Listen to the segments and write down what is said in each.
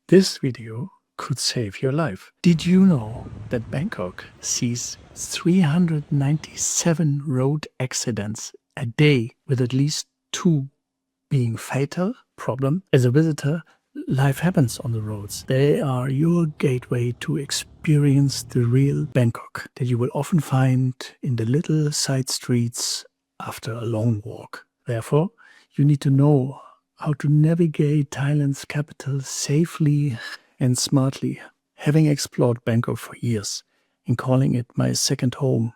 This video could save your life. Did you know that Bangkok sees 397 road accidents a day, with at least 2 being fatal? Problem: as a visitor, life happens on the roads. They are your gateway to experience the real Bangkok that you will often find in the little side streets after a long walk. Therefore, you need to know how to navigate Thailand's capital safely and smartly. Having explored Bangkok for years and calling it my second home,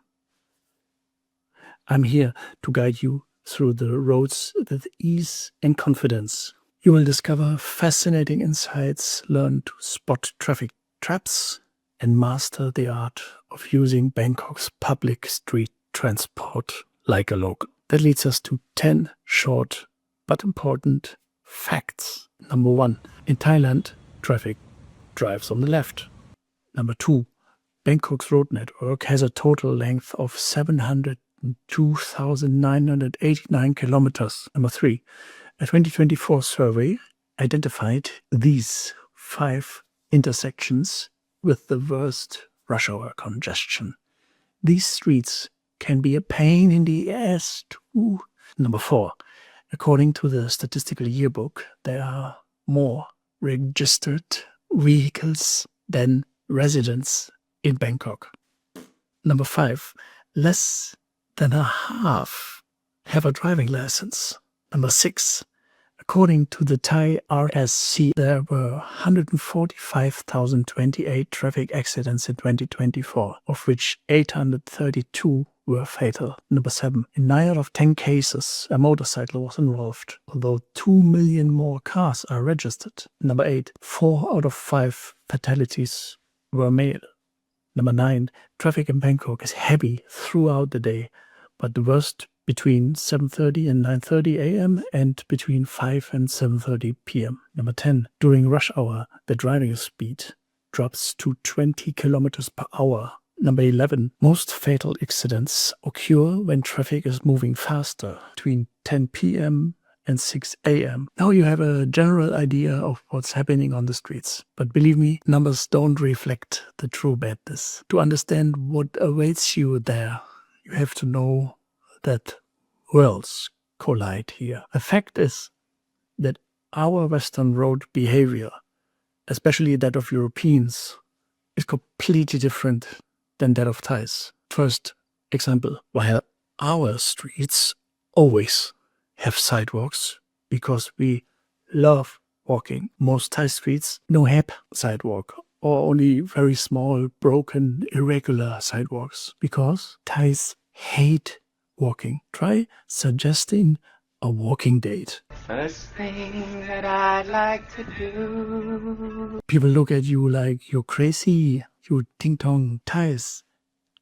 I'm here to guide you through the roads with ease and confidence. You will discover fascinating insights, learn to spot traffic traps, and master the art of using Bangkok's public street transport like a local. That leads us to 10 short but important facts. Number 1. In Thailand, traffic drives on the left. Number 2. Bangkok's road network has a total length of 702,989 kilometers. Number 3. A 2024 survey identified these 5 intersections with the worst rush hour congestion. These streets can be a pain in the ass too. Number 4. According to the statistical yearbook, there are more registered vehicles than residents in Bangkok. Number 5. Less than a half have a driving license. Number 6. According to the Thai RSC, there were 145,028 traffic accidents in 2024, of which 832 were fatal. Number 7. In 9 out of 10 cases, a motorcycle was involved, although 2 million more cars are registered. Number 8. 4 out of 5 fatalities were male. Number 9. Traffic in Bangkok is heavy throughout the day, but the worst between 7:30 and 9:30 a.m. and between 5 and 7:30 p.m. Number 10. During rush hour, the driving speed drops to 20 kilometers per hour. Number 11. Most fatal accidents occur when traffic is moving faster, between 10 p.m. and 6 a.m. Now you have a general idea of what's happening on the streets. But believe me, numbers don't reflect the true badness. To understand what awaits you there, you have to know that worlds collide here. The fact is that our Western road behavior, especially that of Europeans, is completely different than that of Thais. First example, while our streets always have sidewalks because we love walking, most Thai streets don't have sidewalk, or only very small, broken, irregular sidewalks, because Thais hate walking. Try suggesting a walking date. First thing that I'd like to do. People look at you like you're crazy. You ting-tong. Thais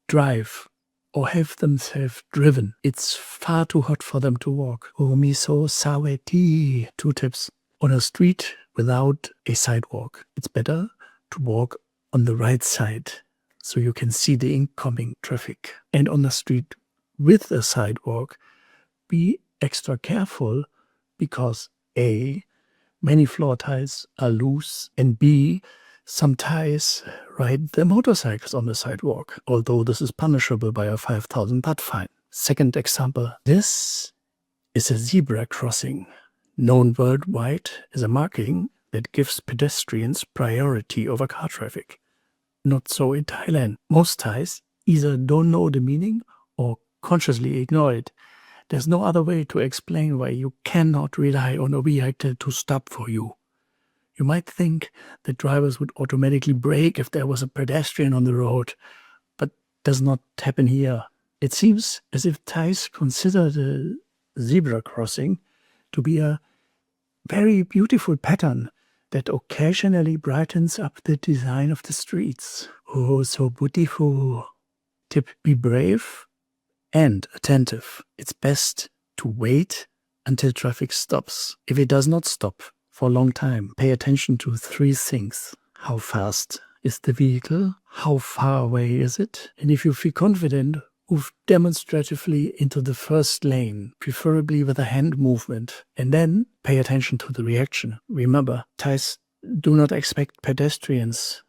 drive or have themselves driven. It's far too hot for them to walk. Oh, miso saweti. 2 tips. On a street without a sidewalk, it's better to walk on the right side so you can see the incoming traffic. And on the street with a sidewalk, be extra careful because A, many floor tiles are loose, and B, some Thais ride their motorcycles on the sidewalk, although this is punishable by a 5,000 baht fine. Second example, this is a zebra crossing, known worldwide as a marking that gives pedestrians priority over car traffic. Not so in Thailand. Most Thais either don't know the meaning or consciously ignore it. There's no other way to explain why you cannot rely on a vehicle to stop for you. You might think that drivers would automatically brake if there was a pedestrian on the road, but does not happen here. It seems as if Thais consider the zebra crossing to be a very beautiful pattern that occasionally brightens up the design of the streets. Oh, so beautiful. Tip: be brave and attentive. It's best to wait until traffic stops. If it does not stop for a long time, pay attention to 3 things. How fast is the vehicle? How far away is it? And if you feel confident, move demonstratively into the first lane, preferably with a hand movement. And then pay attention to the reaction. Remember, Thais Do not expect pedestrians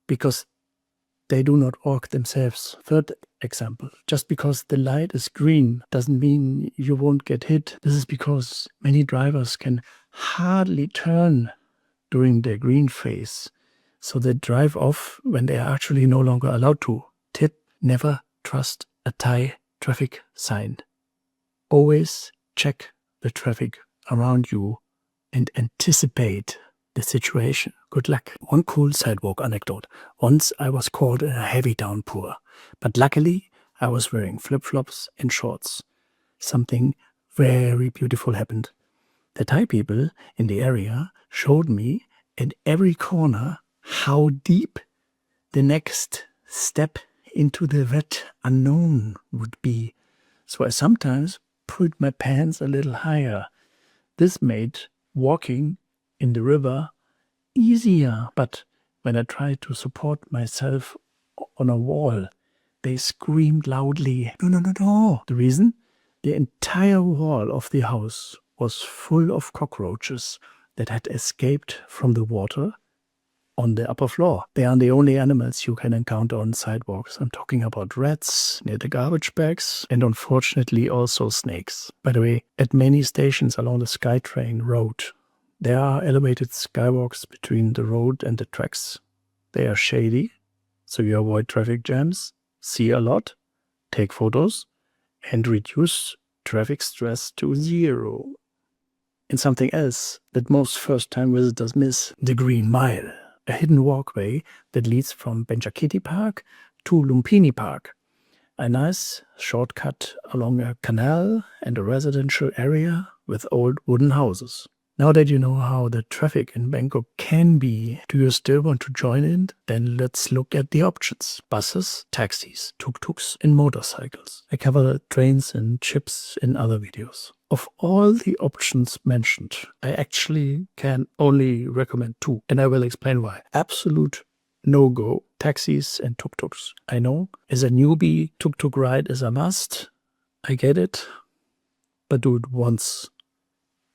because they do not walk themselves. Third example, just because the light is green doesn't mean you won't get hit. This is because many drivers can hardly turn during their green phase, so they drive off when they are actually no longer allowed to. Tip: never trust a Thai traffic sign. Always check the traffic around you and anticipate the situation. Good luck. One cool sidewalk anecdote. Once I was caught in a heavy downpour, but luckily I was wearing flip-flops and shorts. Something very beautiful happened. The Thai people in the area showed me at every corner how deep the next step into the wet unknown would be. So I sometimes put my pants a little higher. This made walking in the river easier, but when I tried to support myself on a wall, they screamed loudly, "No, no, no, no." The reason? The entire wall of the house was full of cockroaches that had escaped from the water on the upper floor. They are the only animals you can encounter on sidewalks. I'm talking about rats near the garbage bags and unfortunately also snakes. By the way, at many stations along the SkyTrain road, there are elevated skywalks between the road and the tracks. They are shady, so you avoid traffic jams, see a lot, take photos, and reduce traffic stress to zero. And something else that most first-time visitors miss: the Green Mile, a hidden walkway that leads from Benjakiti Park to Lumpini Park. A nice shortcut along a canal and a residential area with old wooden houses. Now that you know how the traffic in Bangkok can be, do you still want to join in? Then let's look at the options. Buses, taxis, tuk-tuks, and motorcycles. I cover trains and ships in other videos. Of all the options mentioned, I actually can only recommend two, and I will explain why. Absolute no-go: taxis and tuk-tuks. I know, as a newbie, tuk-tuk ride is a must. I get it, but do it once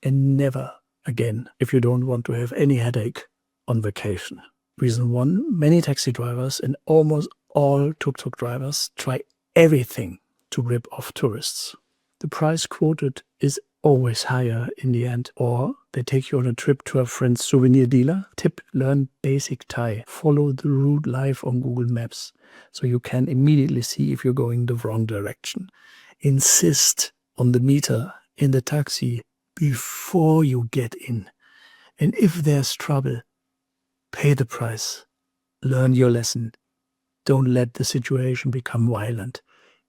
and never again if you don't want to have any headache on vacation. Reason one: many taxi drivers and almost all tuk-tuk drivers try everything to rip off tourists. The price quoted is always higher in the end, or they take you on a trip to a friend's souvenir dealer. Tip: learn basic Thai. Follow the route live on Google Maps so you can immediately see if you're going the wrong direction. Insist on the meter in the taxi before you get in. And if there's trouble, pay the price. Learn your lesson. Don't let the situation become violent.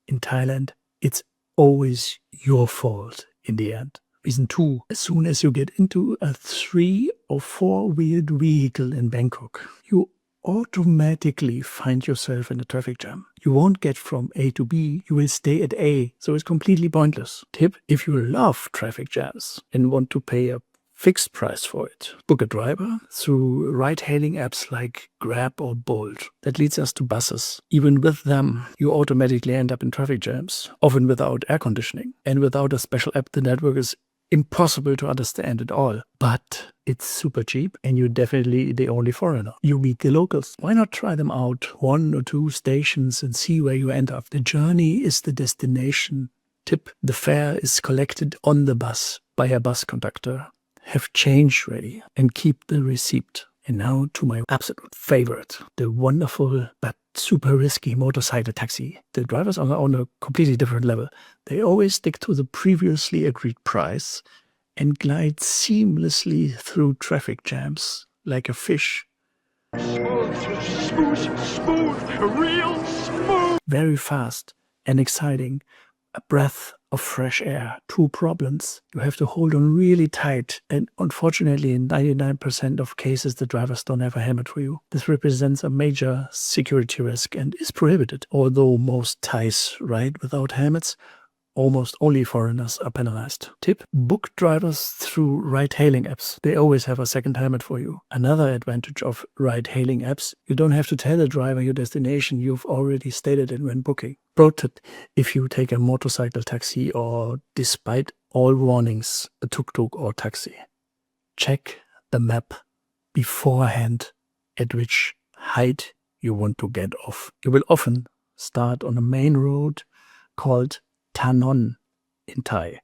In Thailand, it's always your fault in the end. Reason two: as soon as you get into a 3- or 4-wheeled vehicle in Bangkok, you automatically find yourself in a traffic jam. You won't get from A to B, you will stay at A, so it's completely pointless. Tip: if you love traffic jams and want to pay a fixed price for it, book a driver through ride-hailing apps like Grab or Bolt. That leads us to buses. Even with them, you automatically end up in traffic jams, often without air conditioning. And without a special app, the network is impossible to understand at all. But it's super cheap and you're definitely the only foreigner. You meet the locals. Why not try them out 1 or 2 stations and see where you end up? The journey is the destination. Tip: the fare is collected on the bus by a bus conductor. Have change ready and keep the receipt. And now to my absolute favorite, the wonderful but super risky motorcycle taxi. The drivers are on a completely different level. They always stick to the previously agreed price and glide seamlessly through traffic jams like a fish. Smooth, real smooth. Very fast and exciting. A breath of fresh air. 2 problems: you have to hold on really tight, and unfortunately in 99% of cases the drivers don't have a helmet for you. This represents a major security risk and is prohibited. Although most Thais ride without helmets, almost only foreigners are penalized. Tip: book drivers through ride-hailing apps. They always have a second helmet for you. Another advantage of ride-hailing apps: you don't have to tell the driver your destination. You've already stated it when booking. Pro tip: if you take a motorcycle taxi or, despite all warnings, a tuk-tuk or taxi, check the map beforehand at which height you want to get off. You will often start on a main road called Tanon in Thai.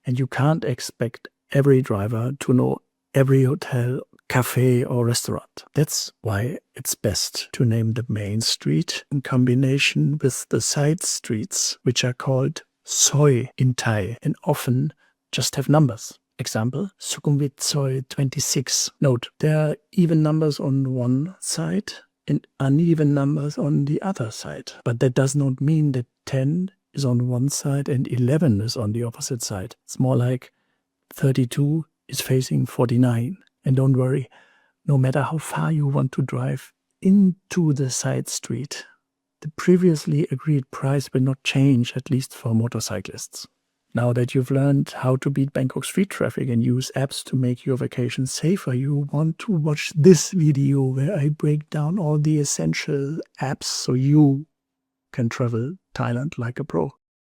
And you can't expect every driver to know every hotel, cafe or restaurant. That's why it's best to name the main street in combination with the side streets, which are called Soi in Thai and often just have numbers. Example, Sukhumvit Soi 26. Note, there are even numbers on one side and uneven numbers on the other side. But that does not mean that 10 is on one side and 11 is on the opposite side. It's more like 32 is facing 49. And don't worry, no matter how far you want to drive into the side street, the previously agreed price will not change, at least for motorcyclists. Now that you've learned how to beat Bangkok street traffic and use apps to make your vacation safer, you want to watch this video where I break down all the essential apps so you can travel Thailand like a pro.